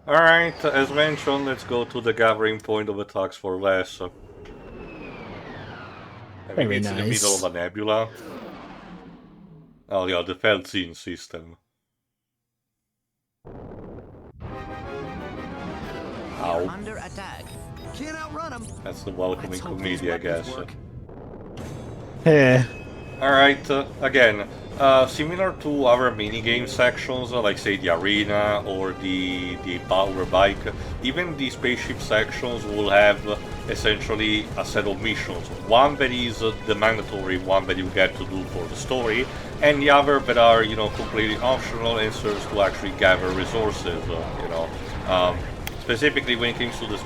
Alright, as mentioned, let's go to the gathering point of attacks for less. I think Very it's in the middle of nice. a nebula. Oh yeah, the Feltzin system. Ow. Under attack. Can't outrun them. That's the welcoming committee, I guess. Yeah. Alright, again, similar to other minigame sections, like say the arena or the power bike, even the spaceship sections will have essentially a set of missions. One that is the mandatory one that you get to do for the story, and the other that are, completely optional and serves to actually gather resources, Specifically when it comes to the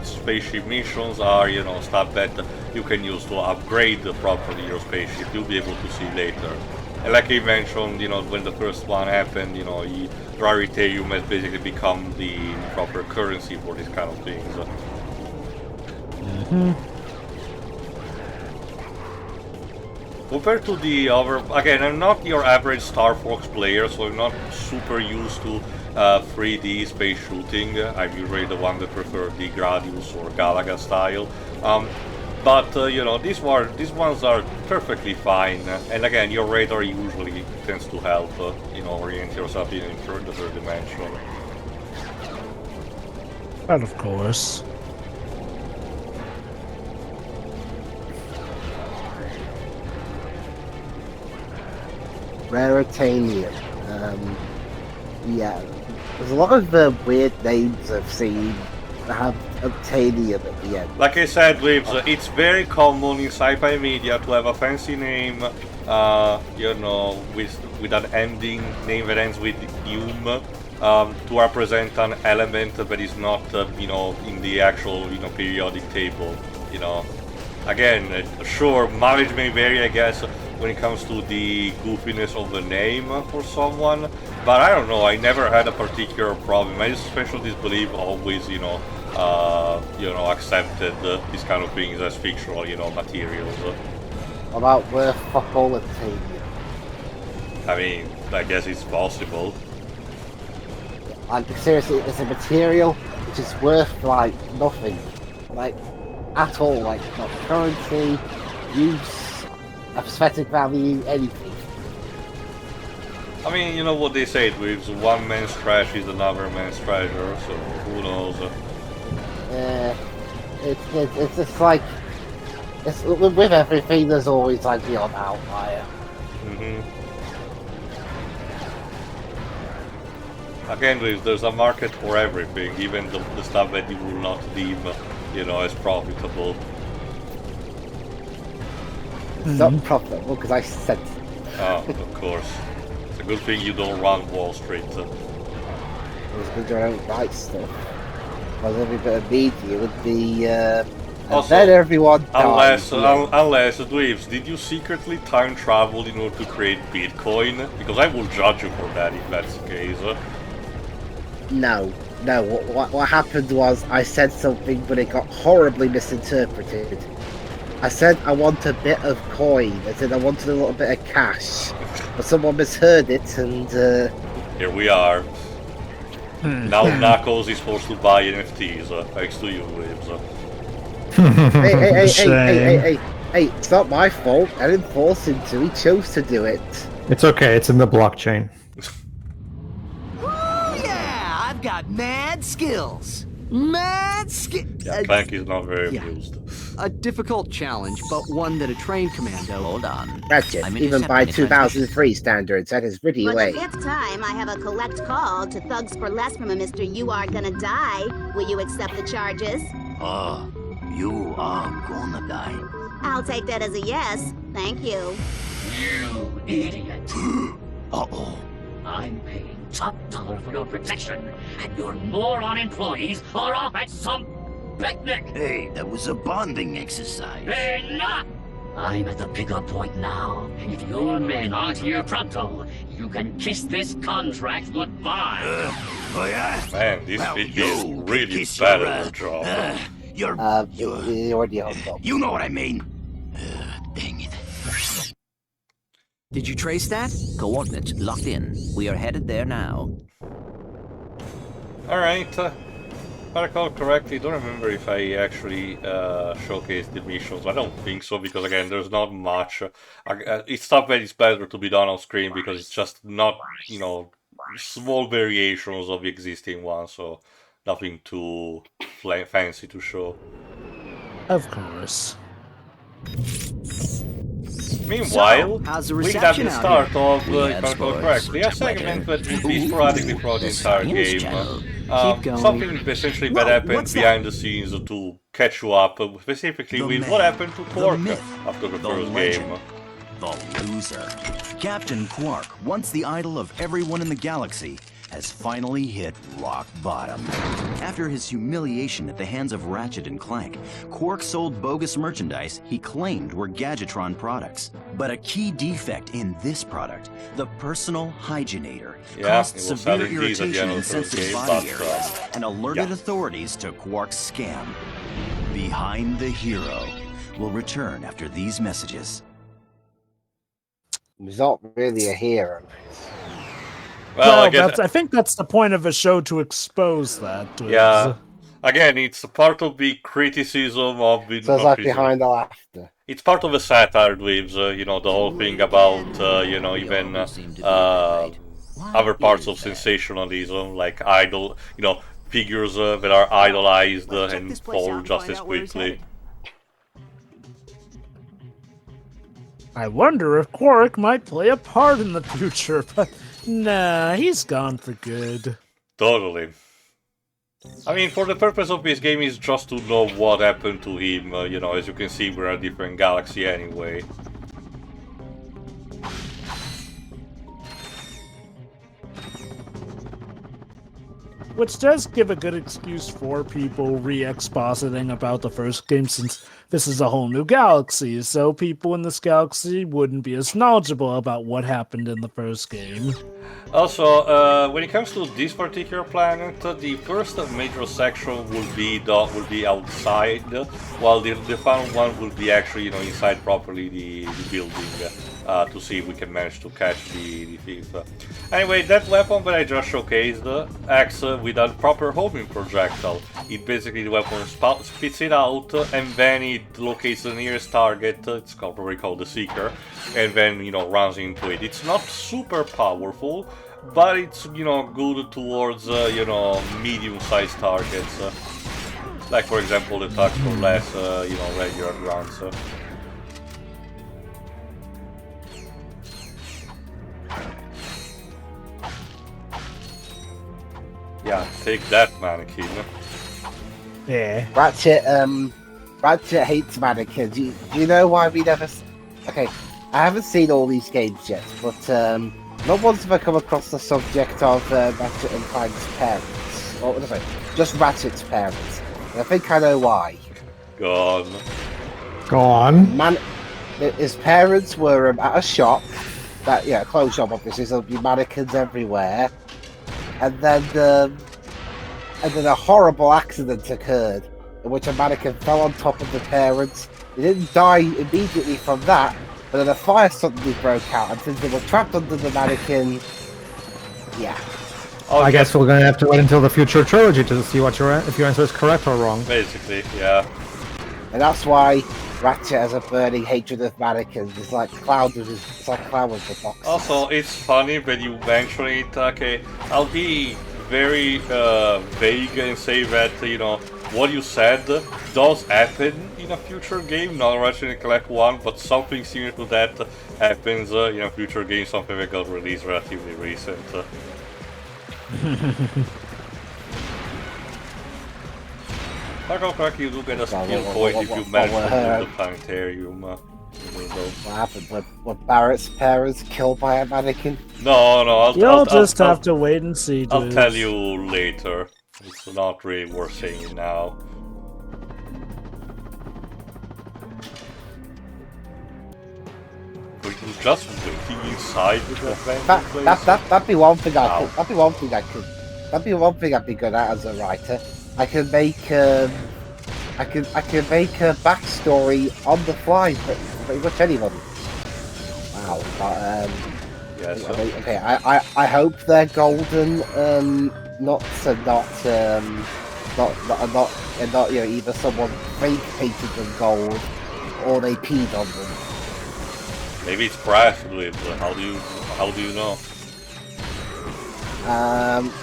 spaceship missions are, stuff that you can use to upgrade properly your spaceship. You'll be able to see later. And like I mentioned, when the first one happened, Raritarium has basically become the proper currency for these kind of things. Compared to the other, again, I'm not your average Star Fox player, so I'm not super used to 3D space shooting. I'm usually the one that prefer the Gradius or Galaga style. But these ones are perfectly fine. And again, your radar usually tends to help, orient yourself in the third dimension. Well, of course. Raritanium. Yeah. There's a lot of weird names I've seen that have obtanium at the end. Like I said, Lips, it's very common in sci-fi media to have a fancy name, with an ending name that ends with "-um", to represent an element that is not, in the actual, periodic table. Again, sure, mileage may vary, I guess, when it comes to the goofiness of the name for someone, but I don't know, I never had a particular problem. I just especially disbelieve always, accepted these kind of things as fictional, materials. About where fuck all obtanium. I mean, I guess it's possible. Like, seriously, it's a material which is worth, like, nothing. Like, at all. Like, not currency, use, aesthetic value, anything. I mean, you know what they say, Dweebs, one man's trash is another man's treasure, so who knows? It's just like, with everything, there's always like the odd outlier. Again, Dweebs, there's a market for everything, even the stuff that you will not deem, as profitable. It's not profitable because I said. Oh, of course. It's a good thing you don't run Wall Street. It's because you don't write stuff. Because every bit of media would be. Also, then everyone dies. Unless, Dweebs, did you secretly time travel in order to create Bitcoin? Because I will judge you for that if that's the case. No. What happened was I said something, but it got horribly misinterpreted. I said I want a bit of coin. I said I wanted a little bit of cash, but someone misheard it, and here we are. Now Knuckles is forced to buy NFTs, thanks to you, Dweebs. Hey, it's not my fault. I didn't force him to. He chose to do it. It's okay, it's in the blockchain. Oh yeah, I've got mad skills. Yeah, Clank is not very amused. A difficult challenge, but one that a trained commando. Hold on. Ratchet, even by 2003 standards, that is pretty For late. the fifth time, I have a collect call to Thugs for Less from a Mr. You Are Gonna Die. Will you accept the charges? You are gonna die. I'll take that as a yes. Thank you. You idiot. Uh-oh. I'm paying top dollar for your protection, and your moron employees are off at some picnic. Hey, that was a bonding exercise. Enough! I'm at the pickup point now. If your men aren't here pronto, you can kiss this contract goodbye. Oh yeah? Man, this Well, video is you really kiss bad your, at the job. You're already on top. You know what I mean. Dang it. Did you trace that? Coordinates locked in. We are headed there now. Alright, if I recall correctly, I don't remember if I actually showcased the missions. I don't think so, because again, there's not much. It's stuff that is better to be done on screen, because it's just not, you know, small variations of the existing one, so nothing too fancy to show. Of course. Meanwhile, So, how's the we have reception the out start here? of, We if have I recall sports, correctly, a weather, segment that will be sporadically throughout the the entire science game. channel. Keep going. Something essentially that Whoa, happened what's that? behind the scenes to catch you up, specifically The with man, what happened to the Quark myth, after the the first legend. game. The loser. Captain Quark, once the idol of everyone in the galaxy, has finally hit rock bottom. After his humiliation at the hands of Ratchet and Clank, Quark sold bogus merchandise he claimed were Gadgetron products. But a key defect in this product, the personal hygienator, Yeah, caused it was severe selling these at the irritation end in of the first sensitive game, body but, areas and alerted yeah. authorities to Quark's scam. Behind the Hero will return after these messages. He's not really a hero. Well, I guess, I think that's the point of a show, to expose that. yeah. Again, it's part of the criticism of the. So it's not like criticism. behind the laughter. It's part of the satire with, you know, the whole thing about, you know, even other parts of sensationalism, like idol, you know, figures that are idolized Let's check and this place out fall and just find as out where he's quickly. headed. I wonder if Quark might play a part in the future, but nah, he's gone for good. Totally. I mean, for the purpose of this game is just to know what happened to him, you know, as you can see, we're in a different galaxy anyway. Which does give a good excuse for people re-expositing about the first game, since this is a whole new galaxy, so people in this galaxy wouldn't be as knowledgeable about what happened in the first game. Also, when it comes to this particular planet, the first major section will be outside, while the final one will be actually, you know, inside properly the building, to see if we can manage to catch the thief. Anyway, that weapon that I just showcased acts with a proper homing projectile. It basically, the weapon spits it out, and then it locates the nearest target, it's probably called the Seeker, and then, you know, runs into it. It's not super powerful, but it's, you know, good towards, you know, medium-sized targets. Like, for example, the Thugs for Less, you know, regular runs. Yeah, take that, mannequin. Yeah. Ratchet hates mannequins. Do you know why we never... Okay, I haven't seen all these games yet, but not once have I come across the subject of Ratchet and Clank's parents. Or what was I? Just Ratchet's parents. And I think I know why. Go on. Go on. His parents were at a shop, a clothes shop obviously, so there'll be mannequins everywhere. And then a horrible accident occurred, in which a mannequin fell on top of the parents. They didn't die immediately from that, but then a fire suddenly broke out, and since they were trapped under the mannequin, yeah. Oh, I guess we're gonna have to wait until the future trilogy to see what if your answer is correct or wrong. Basically, yeah. And that's why Ratchet has a burning hatred of mannequins. It's like Cloud with the box. Also, it's funny that you mention it. Okay, I'll be very vague and say that, you know, what you said does happen in a future game, not Ratchet & Clank 1, but something similar to that happens in a future game, something that got released relatively recent. Crack, you do get a skill point if you manage to build the planetarium. What happened? Were Barrett's parents killed by a mannequin? No, You'll just have to wait and see, dude. I'll tell you later. It's not really worth saying now. Were you just waiting inside with that place? That'd be one thing I could. That'd be one thing I could. That'd be one thing I'd be good at as a writer. I can make I can make a backstory on the fly for pretty much anybody. Wow, but yes. okay. I hope their golden not either someone fake painted them gold or they peed on them. Maybe it's brass, but how do you know?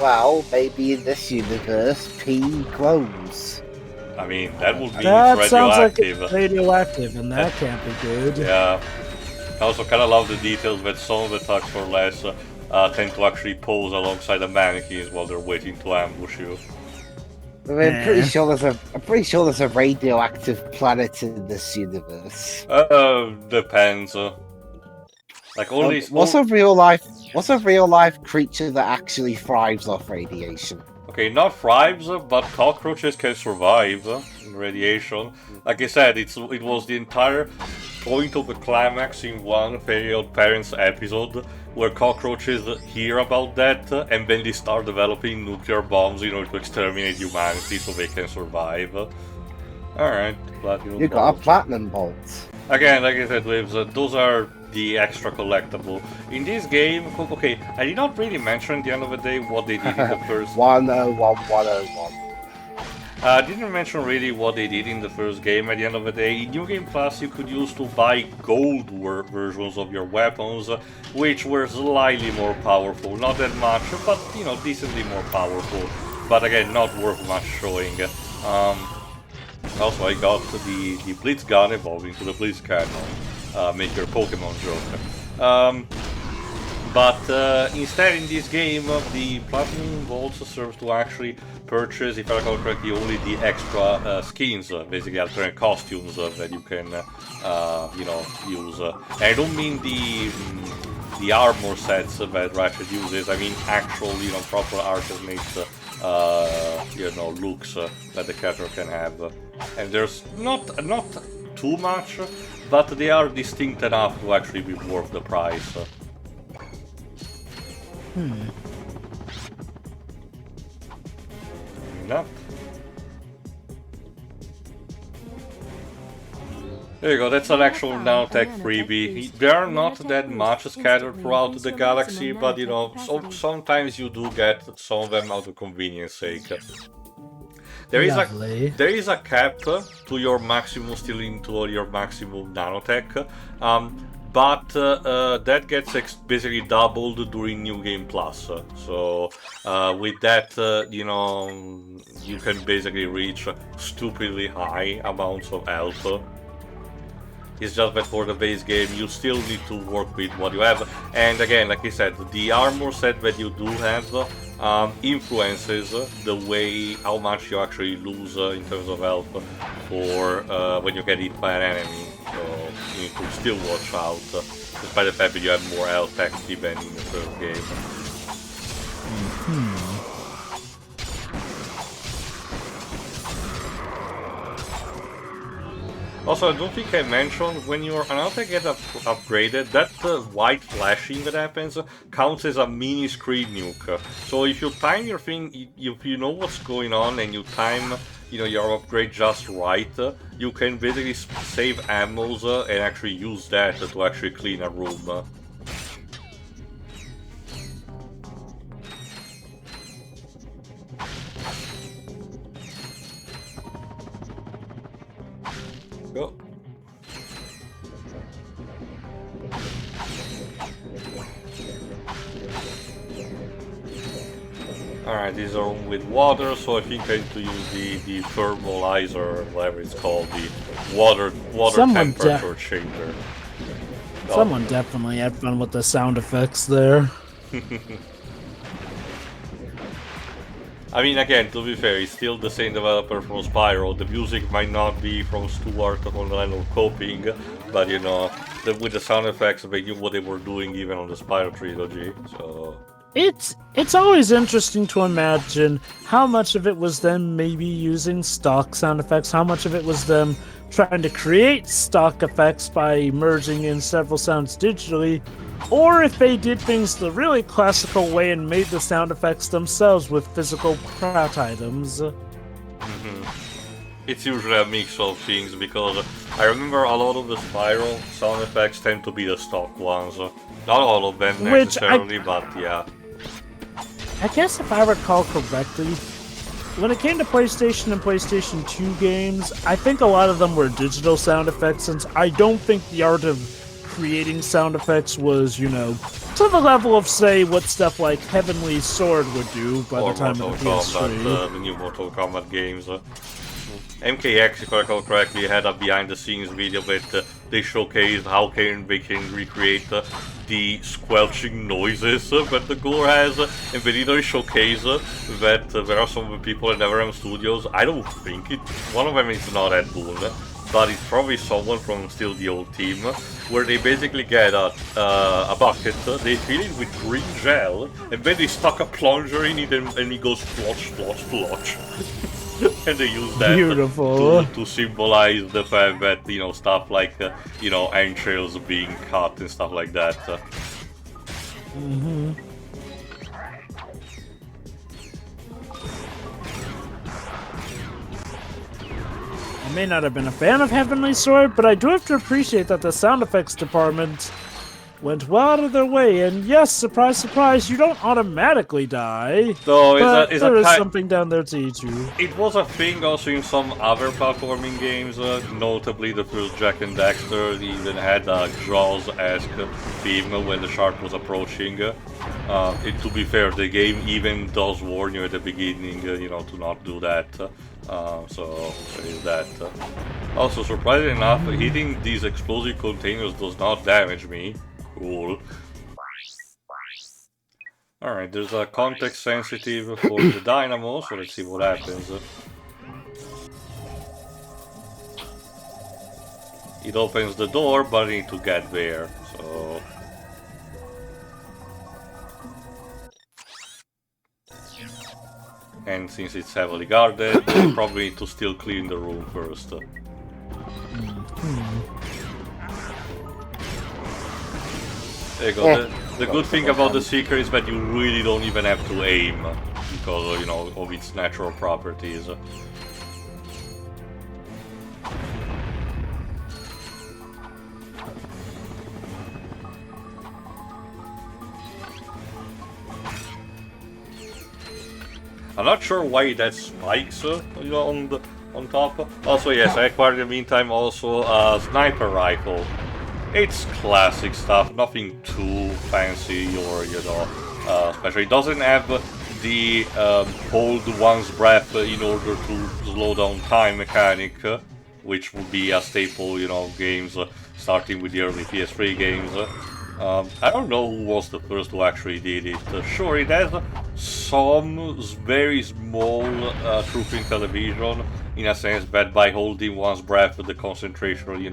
Well, maybe in this universe, pee glows. I mean, that would mean That it's sounds like radioactive. it's radioactive, and that can't be good. Yeah. I also kind of love the details that some of the thugs for less tend to actually pose alongside the mannequins while they're waiting to ambush you. I mean, I'm pretty sure there's a radioactive planet in this universe. Depends. Like only. What's a real life creature that actually thrives off radiation? Okay, not thrives, but cockroaches can survive in radiation. Like I said, it was the entire point of the climax in one Fairy Odd Parents episode, where cockroaches hear about that, and then they start developing nuclear bombs in order to exterminate humanity so they can survive. Alright, platinum. You got a platinum bolt. Again, like I said, Waves, those are the extra collectible. In this game, okay, I did not really mention at the end of the day what they did in the first... 101. I didn't mention really what they did in the first game at the end of the day. In New Game Plus, you could use to buy gold versions of your weapons, which were slightly more powerful. Not that much, but, you know, decently more powerful. But again, not worth much showing. Also, I got the Blitz gun evolving to the Blitz cannon. Make your Pokemon joke. But instead, in this game, the Platinum Vaults serves to actually purchase, if I recall correctly, only the extra skins, basically alternate costumes that you can, you know, use. And I don't mean the armor sets that Ratchet uses. I mean actual, you know, proper artist-made, you know, looks that the character can have. And there's not too much, but they are distinct enough to actually be worth the price. No. There you go, that's an actual Notak freebie. There are not that much scattered throughout the galaxy, but you know, sometimes you do get some of them out of convenience sake. There is a cap to your maximum, still into your maximum nanotech, but that gets basically doubled during New Game Plus. So with that, you know, you can basically reach stupidly high amounts of health. It's just that for the base game, you still need to work with what you have. And again, like I said, the armor set that you do have influences the way how much you actually lose in terms of health for when you get hit by an enemy. So you need to still watch out, despite the fact that you have more health actually than in the first game. Also, I don't think I mentioned, when your Nanotech gets upgraded, that white flashing that happens counts as a mini screen nuke. So if you time your thing, if you know what's going on and you time, you know, your upgrade just right, you can basically save ammos and actually use that to actually clean a room. Go. Alright, these are with water, so I think I need to use the thermalizer, whatever it's called, the water temperature changer. Someone definitely had fun with the sound effects there. I mean, again, to be fair, it's still the same developer from Spyro. The music might not be from Stuart Online or Coping, but you know, with the sound effects, they knew what they were doing even on the Spyro trilogy. So it's always interesting to imagine how much of it was them maybe using stock sound effects, how much of it was them trying to create stock effects by merging in several sounds digitally, or if they did things the really classical way and made the sound effects themselves with physical prat items. It's usually a mix of things, because I remember a lot of the Spyro sound effects tend to be the stock ones. Not all of them necessarily, but yeah. I guess if I recall correctly, when it came to PlayStation and PlayStation 2 games, I think a lot of them were digital sound effects, since I don't think the art of creating sound effects was, to the level of, say, what stuff like Heavenly Sword would do by the time of the PS3. The new Mortal Kombat games. MKX, if I recall correctly, had a behind-the-scenes video that they showcased how they can recreate the squelching noises that the gore has, and they literally showcase that there are some people at NetherRealm Studios. I don't think one of them is not Ed Boon, but it's probably someone from still the old team, where they basically get a bucket, they fill it with green gel, and then they stuck a plunger in it, and it goes splotch, splotch, splotch. And they use that to symbolize the fact that, stuff like, entrails being cut and stuff like that. I may not have been a fan of Heavenly Sword, but I do have to appreciate that the sound effects department went well out of their way, and yes, surprise, surprise, you don't automatically die. So but there is something down there to eat you. It was a thing also in some other platforming games, notably the first Jack and Daxter even had a Jaws-esque theme when the shark was approaching. To be fair, the game even does warn you at the beginning, to not do that. So there is that. Also, surprisingly enough, hitting these explosive containers does not damage me. Cool. Alright, there's a context sensitive for the dynamo, so let's see what happens. It opens the door, but I need to get there, so... And since it's heavily guarded, we probably need to still clean the room first. There you go. The good thing about the Seeker is that you really don't even have to aim, because of its natural properties. I'm not sure why it has spikes, on top. Also, yes, I acquired in the meantime also a sniper rifle. It's classic stuff, nothing too fancy or, special. It doesn't have the hold one's breath in order to slow down time mechanic, which would be a staple, games starting with the early PS3 games. I don't know who was the first who actually did it. Sure, it has some very small truth in television, in a sense that by holding one's breath, the concentration,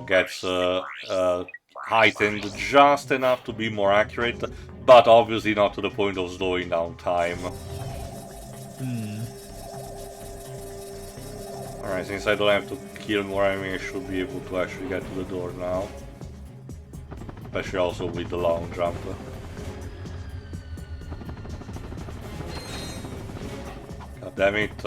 gets heightened just enough to be more accurate, but obviously not to the point of slowing down time. Alright, since I don't have to kill more enemies, I should be able to actually get to the door now. Especially also with the long jump. God damn it.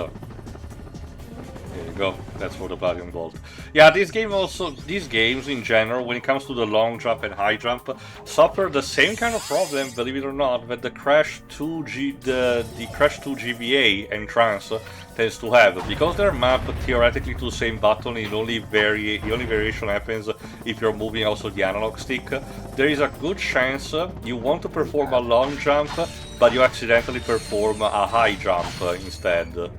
There you go, that's for the Platinum Vault. Yeah, these games in general, when it comes to the long jump and high jump, suffer the same kind of problem, believe it or not, that the Crash 2 GBA entrance tends to have. Because they're mapped theoretically to the same button, the only variation happens if you're moving also the analog stick. There is a good chance you want to perform a long jump, but you accidentally perform a high jump instead.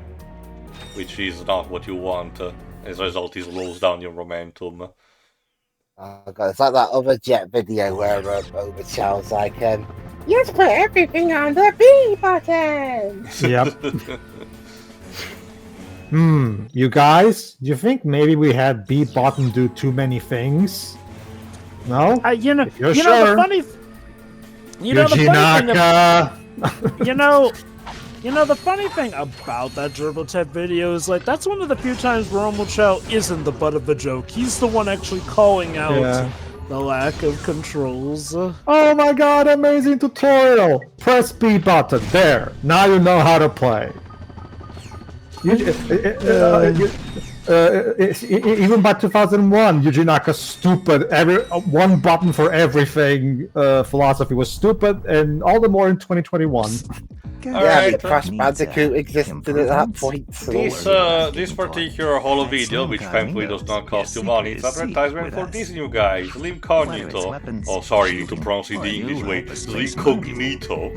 Which is not what you want. As a result, it slows down your momentum. Oh god, it's like that other Jet video where Over shouts like, you have to put everything on the B button! Yep. You guys, do you think maybe we had B button do too many things? No? The funny the funny thing about that Gerbil video is, like, that's one of the few times where Chow isn't the butt of the joke. He's the one actually calling out the lack of controls. Oh my god, amazing tutorial! Press B button, there. Now you know how to play. Even by 2001, Yuji Naka's stupid, one button for everything philosophy was stupid, and all the more in 2021. Alright, Crash Bandicoot existed at that point. This particular holo video, which thankfully does not cost you money, it's advertisement for these new guys, Limcognito. Oh, sorry, you need to pronounce it the English way, Limcognito,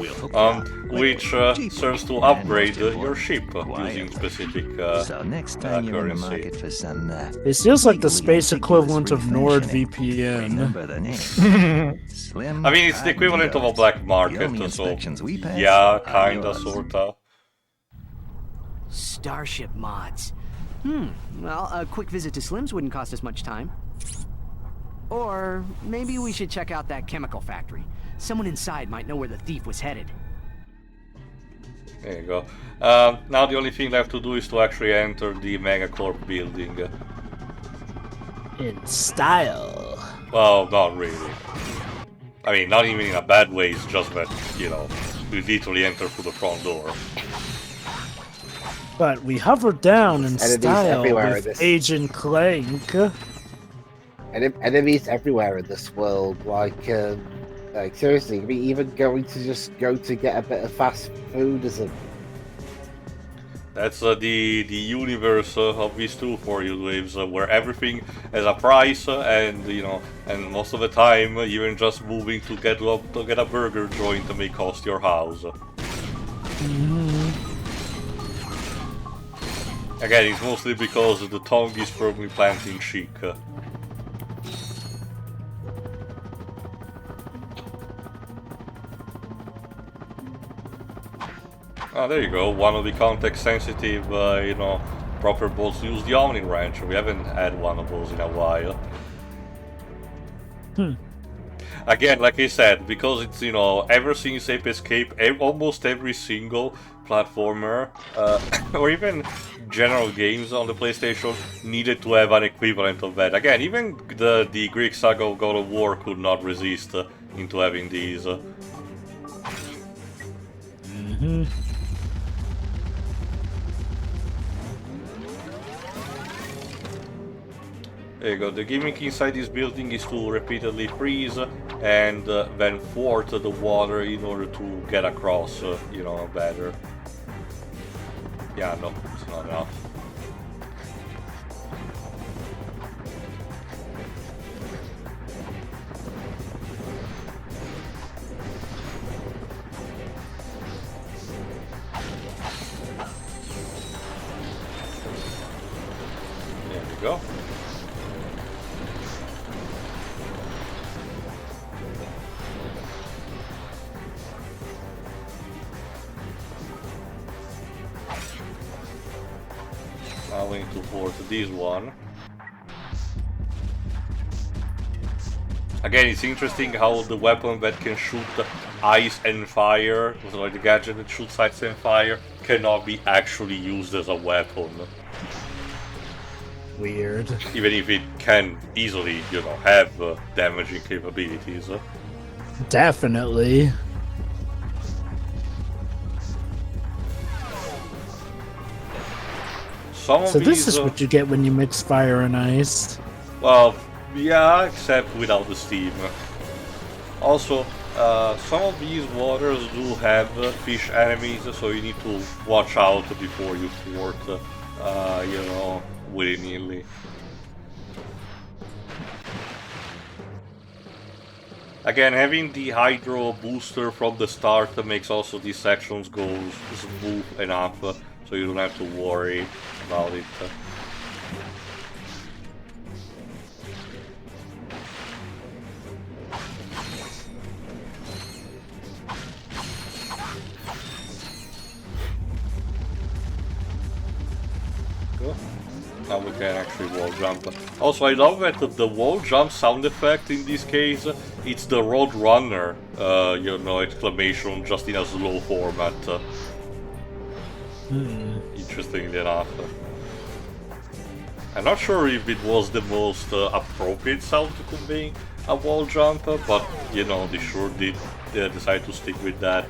which serves to upgrade your ship using specific currency. It feels like the space equivalent of NordVPN. I mean, it's the equivalent of a black market, so yeah, kinda, sorta. Starship mods. Well, a quick visit to Slim's wouldn't cost us much time. Or maybe we should check out that chemical factory. Someone inside might know where the thief was headed. There you go. Now the only thing left to do is to actually enter the Megacorp building. In style. Well, not really. I mean, not even in a bad way, it's just that, you know, you literally enter through the front door. But we hover down in style everywhere with Agent Clank. Enemies everywhere in this world, like seriously, I mean, even going to just go to get a bit of fast food is a... That's the universe of these two for you lives, where everything has a price, and you know, and most of the time, even just moving to get a burger joint may cost your house. Again, it's mostly because the tongue is firmly planted in cheek. Ah, there you go, one of the context-sensitive, you know, proper bolts to use the Omni wrench. We haven't had one of those in a while. Again, like I said, because it's, you know, ever since Ape Escape, almost every single platformer, or even general games on the PlayStation, needed to have an equivalent of that. Again, even the Greek saga of God of War could not resist into having these. There you go, the gimmick inside this building is to repeatedly freeze and then thwart the water in order to get across, you know, better. Yeah, no, it's not enough. There we go. Now we need to force this one. Again, it's interesting how the weapon that can shoot ice and fire, so like the gadget that shoots ice and fire, cannot be actually used as a weapon. Weird. Even if it can easily, you know, have damaging capabilities. Definitely. So this is what you get when you mix fire and ice. Well, yeah, except without the steam. Also, some of these waters do have fish enemies, so you need to watch out before you thwart, you know, willy-nilly. Again, having the hydro booster from the start makes also these sections go smooth enough, so you don't have to worry about it. Cool. Now we can actually wall jump. Also, I love that the wall jump sound effect in this case, it's the Road Runner, you know, exclamation, just in a slow format. Interestingly enough. I'm not sure if it was the most appropriate sound to convey a wall jump, but you know, they sure did decide to stick with that.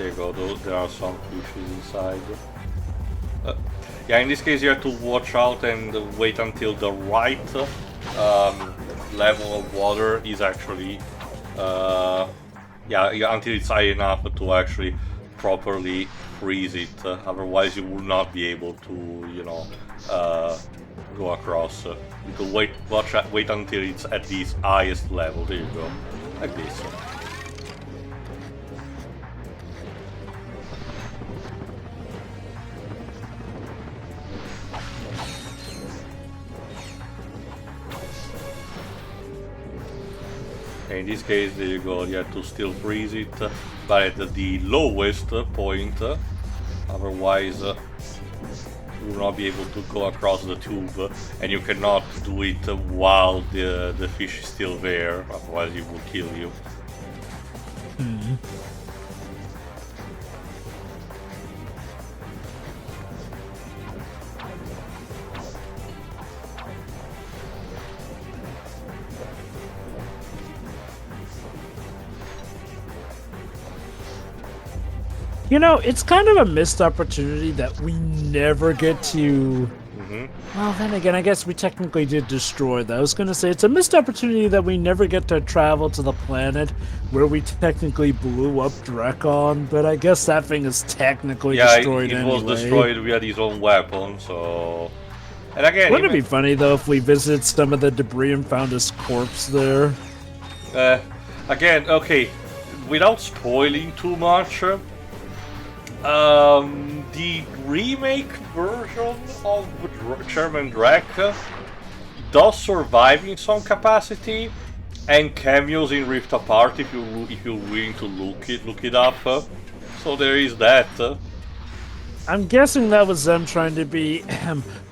you go. There are some fishes inside. Yeah, in this case you have to watch out and wait until the right level of water is actually until it's high enough to actually properly freeze it. Otherwise you will not be able to, go across. You can wait until it's at this highest level. There you go, like this. In this case, there you go, you have to still freeze it, but at the lowest point, otherwise you will not be able to go across the tube, and you cannot do it while the fish is still there, otherwise it will kill you. You know, it's kind of a missed opportunity that we never get to... Well, then again, I guess we technically did destroy that. I was going to say, it's a missed opportunity that we never get to travel to the planet where we technically blew up Drekon, but I guess that thing is technically destroyed anyway. Yeah, it was destroyed via his own weapon, so... And again... Wouldn't it be funny, though, if we visited some of the debris and found his corpse there? Again, okay, without spoiling too much... the remake version of German Drek does survive in some capacity, and cameos in Rift Apart if you're willing to look it up. So there is that. I'm guessing that was them trying to be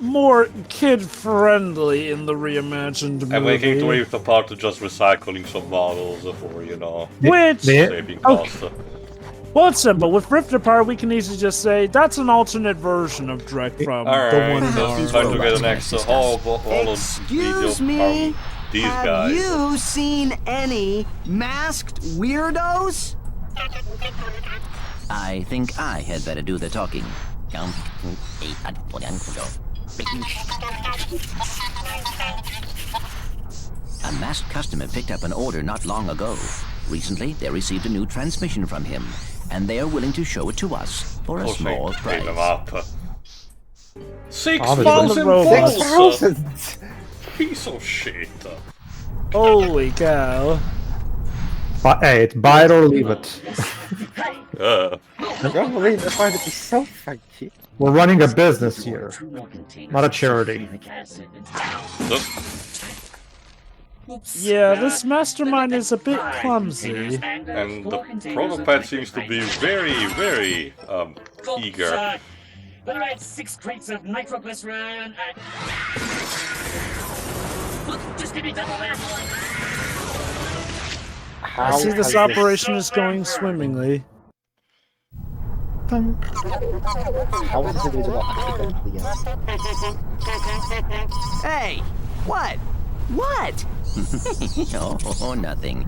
more kid-friendly in the reimagined movie. And when it came to Rift Apart, just recycling some models for, Which... saving costs. Okay. Well, it's simple. With Rift Apart, we can easily just say that's an alternate version of Drek from the one in so it's time to get the next all Excuse me? These Have guys. you seen any masked weirdos? I think I had better do the talking. A masked customer picked up an order not long ago. Recently, they received a new transmission from him, and they are willing to show it to us for a small price. 6,000 balls! Piece of shit. Holy cow. But hey, it's buy it or leave it. I don't believe they're trying to be self-thank you. We're running a business here, not a charity. Yeah, this mastermind is a bit clumsy. And the protopet seems to be very, very eager. Whether I had 6 crates of nitroglycerin and... Just give me double that! I see this operation is going swimmingly. How is it going accidentally again? Hey, what? What? Oh, nothing.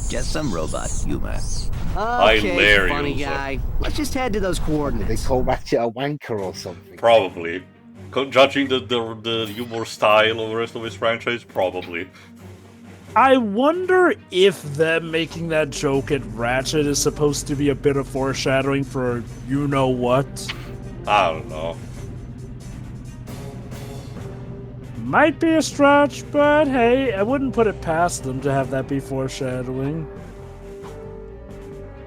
Just some robot humor. Okay, Hilarious. funny guy. Let's just head to those They coordinates. call Ratchet a wanker or something. Probably. Judging the humor style of the rest of his franchise, probably. I wonder if them making that joke at Ratchet is supposed to be a bit of foreshadowing for you-know-what. I don't know. Might be a stretch, but hey, I wouldn't put it past them to have that be foreshadowing.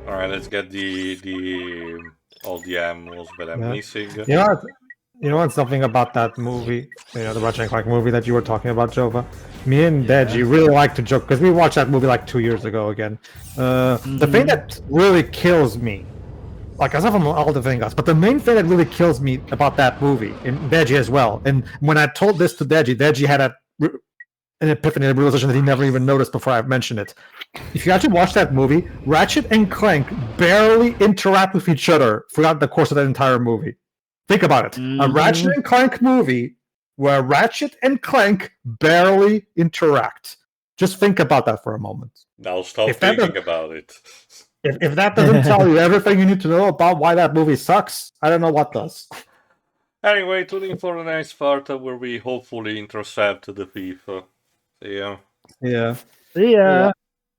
Alright, let's get all the ammos that I'm missing. You know what's something about that movie, the Ratchet Clank movie that you were talking about, Jova? Me and Deji really like to joke, because we watched that movie like 2 years ago again. The thing that really kills me, like aside from all the things, but the main thing that really kills me about that movie, and Deji as well, and when I told this to Deji had an epiphany, a realization that he never even noticed before I mentioned it. If you actually watch that movie, Ratchet and Clank barely interact with each other throughout the course of that entire movie. Think about it. A Ratchet and Clank movie where Ratchet and Clank barely interact. Just think about that for a moment. Now stop thinking about it. If that doesn't tell you everything you need to know about why that movie sucks, I don't know what does. Anyway, tune in for the next part where we hopefully intercept the thief. See ya. Yeah. See ya.